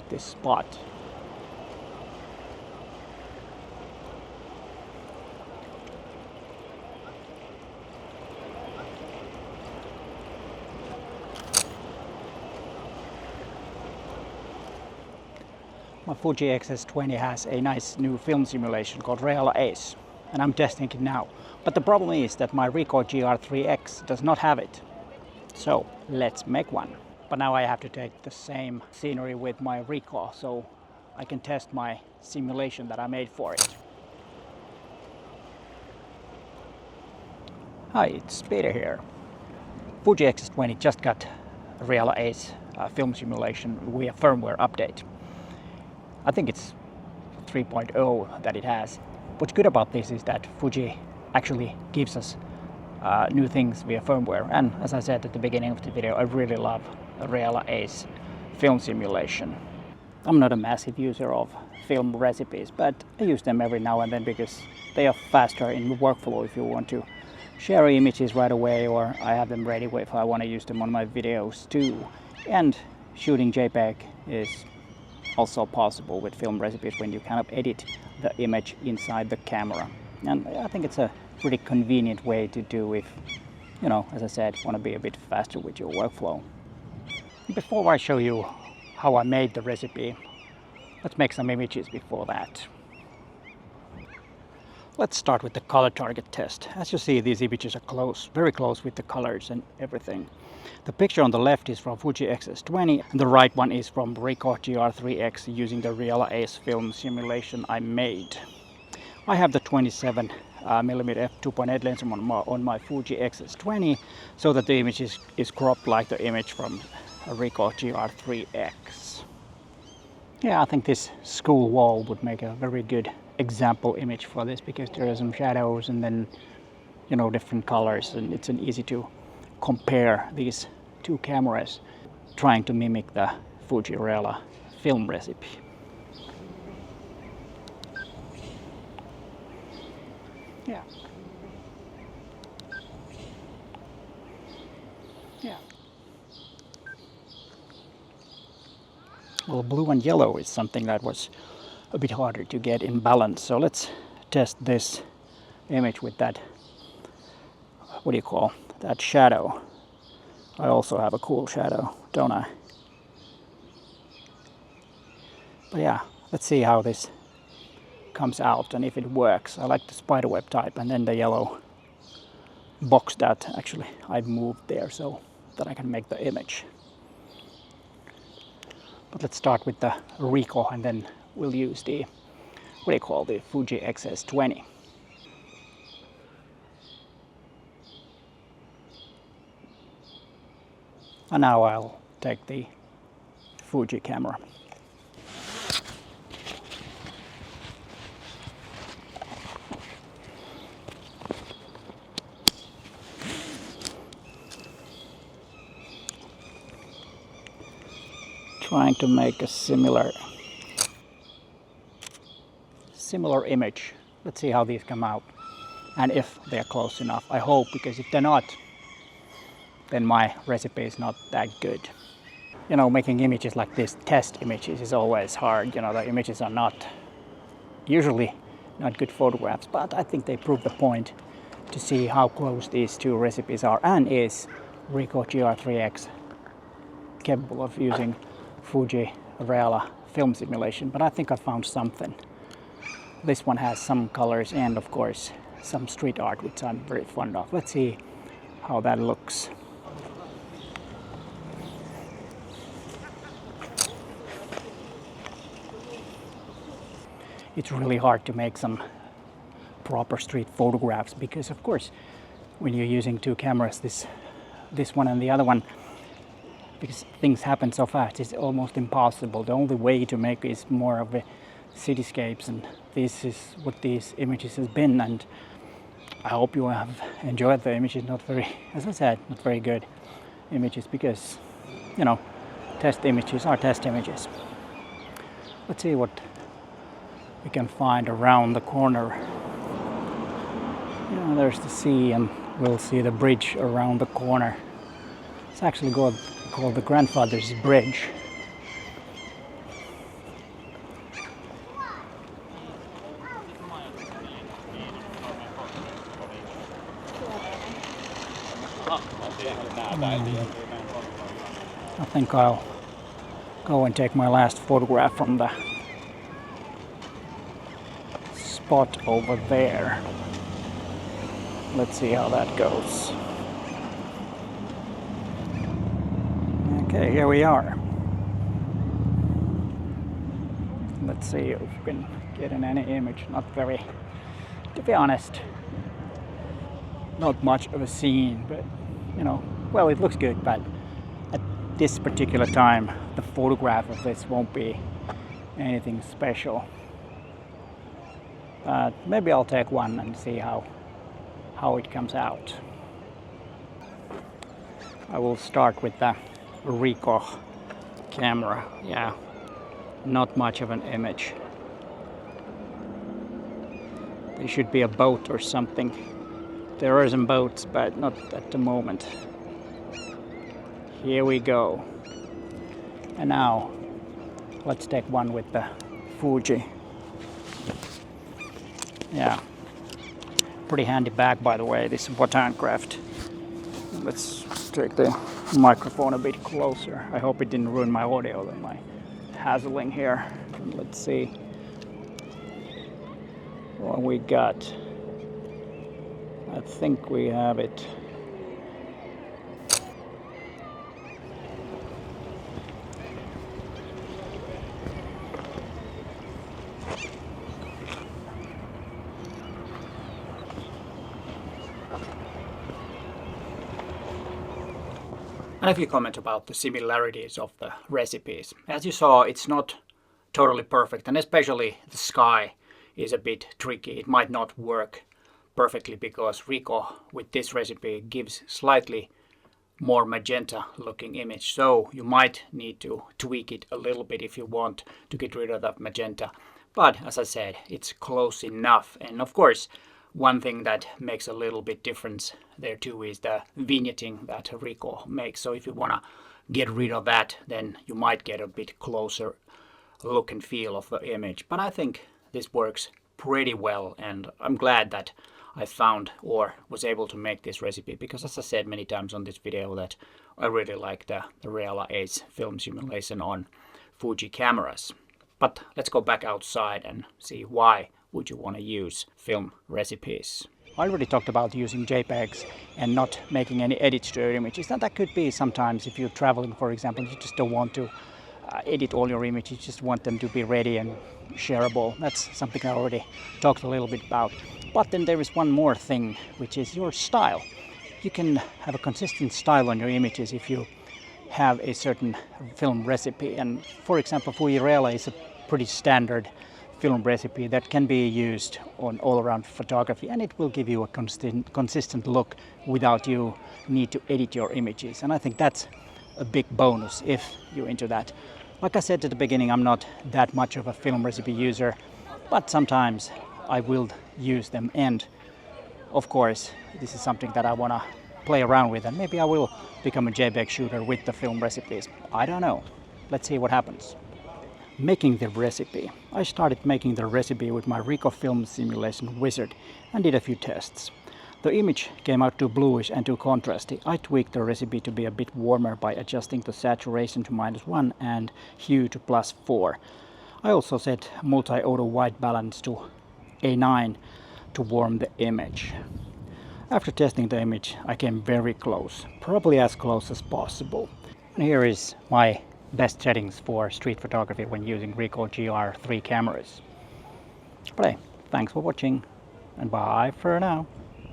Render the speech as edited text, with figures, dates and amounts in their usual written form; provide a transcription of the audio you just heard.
like this spot. My Fuji X-S20 has a nice new film simulation called Reala Ace, and I'm testing it now. But the problem is that my Ricoh GR3x does not have it. So let's make one. But now I have to take the same scenery with my Ricoh so I can test my simulation that I made for it. Hi, it's Peter here. Fuji X-S20 just got a Reala Ace film simulation via firmware update. I think it's 3.0 that it has. What's good about this is that Fuji actually gives us new things via firmware, and as I said at the beginning of the video, I really love the Reala Ace film simulation. I'm not a massive user of film recipes, but I use them every now and then because they are faster in the workflow if you want to share images right away, or I have them ready if I want to use them on my videos too. And shooting JPEG is also possible with film recipes when you kind of edit the image inside the camera. And I think it's a pretty convenient way to do if, you know, as I said, want to be a bit faster with your workflow. Before I show you how I made the recipe, let's make some images before that. Let's start with the color target test. As you see, these images are close, very close with the colors and everything. The picture on the left is from Fuji X-S20 and the right one is from Ricoh GR3x using the Reala Ace film simulation I made. I have the 27mm f2.8 lens on my Fuji X-S20 so that the image is cropped like the image from Ricoh GR3x. Yeah, I think this school wall would make a very good example image for this because there are some shadows and then, you know, different colors, and it's an easy to compare these two cameras trying to mimic the Fuji Reala film recipe. Yeah. Yeah. Well, blue and yellow is something that was a bit harder to get in balance, so let's test this image with that, what do you call that, shadow. I also have a cool shadow, don't I? But yeah, let's see how this comes out and if it works. I like the spiderweb type, and then the yellow box that actually I've moved there so that I can make the image. But let's start with the Ricoh and then we'll use the, what do you call, the Fuji X-S20. And now I'll take the Fuji camera. Trying to make a similar image. Let's see how these come out and if they're close enough. I hope, because if they're not, then my recipe is not that good. You know, making images like this, test images, is always hard. You know, the images are not usually not good photographs, but I think they prove the point to see how close these two recipes are, and is Ricoh GR3x capable of using Fuji Reala film simulation. But I think I found something. This one has some colors and of course some street art, which I'm very fond of. Let's see how that looks. It's really hard to make some proper street photographs because of course when you're using two cameras, this one and the other one, because things happen so fast, it's almost impossible. The only way to make is more of a cityscapes, and this is what these images has been, and I hope you have enjoyed the images. Not very, as I said, not very good images because, you know, test images are test images. Let's see what we can find around the corner. You know, there's the sea and we'll see the bridge around the corner. It's actually called the Grandfather's Bridge. I think I'll go and take my last photograph from the spot over there. Let's see how that goes. Okay, here we are. Let's see if we can get in any image. Not very, to be honest, not much of a scene, but you know, well, it looks good, but at this particular time the photograph of this won't be anything special. But maybe I'll take one and see how it comes out. I will start with the Ricoh camera. Yeah, not much of an image. There should be a boat or something. There are some boats, but not at the moment. Here we go. And now let's take one with the Fuji. Yeah, pretty handy bag, by the way, this Botancraft. Let's take the microphone a bit closer. I hope it didn't ruin my audio than my hassling here. Let's see what we got. I think we have it. And a few comments about the similarities of the recipes. As you saw, it's not totally perfect, and especially the sky is a bit tricky. It might not work perfectly because Ricoh with this recipe gives slightly more magenta looking image, so you might need to tweak it a little bit if you want to get rid of that magenta. But as I said, it's close enough. And of course, one thing that makes a little bit difference there too is the vignetting that Ricoh makes. So if you want to get rid of that, then you might get a bit closer look and feel of the image. But I think this works pretty well, and I'm glad that I found or was able to make this recipe, because as I said many times on this video that I really like the Reala Ace film simulation on Fuji cameras. But let's go back outside and see why would you want to use film recipes. I already talked about using JPEGs and not making any edits to your images. And that could be sometimes if you're traveling, for example, you just don't want to edit all your images, you just want them to be ready and shareable. That's something I already talked a little bit about. But then there is one more thing, which is your style. You can have a consistent style on your images if you have a certain film recipe. And for example, Fuji Reala is a pretty standard film recipe that can be used on all-around photography, and it will give you a consistent look without you need to edit your images. And I think that's a big bonus if you're into that. Like I said at the beginning, I'm not that much of a film recipe user, but sometimes I will use them, and of course this is something that I want to play around with, and maybe I will become a JPEG shooter with the film recipes. I don't know. Let's see what happens. Making the recipe. I started making the recipe with my Ricoh film simulation wizard and did a few tests. The image came out too bluish and too contrasty. I tweaked the recipe to be a bit warmer by adjusting the saturation to -1 and hue to +4. I also set multi-auto white balance to A9 to warm the image. After testing the image, I came very close, probably as close as possible. And here is my best settings for street photography when using Ricoh GR3 cameras. But hey, thanks for watching, and bye for now.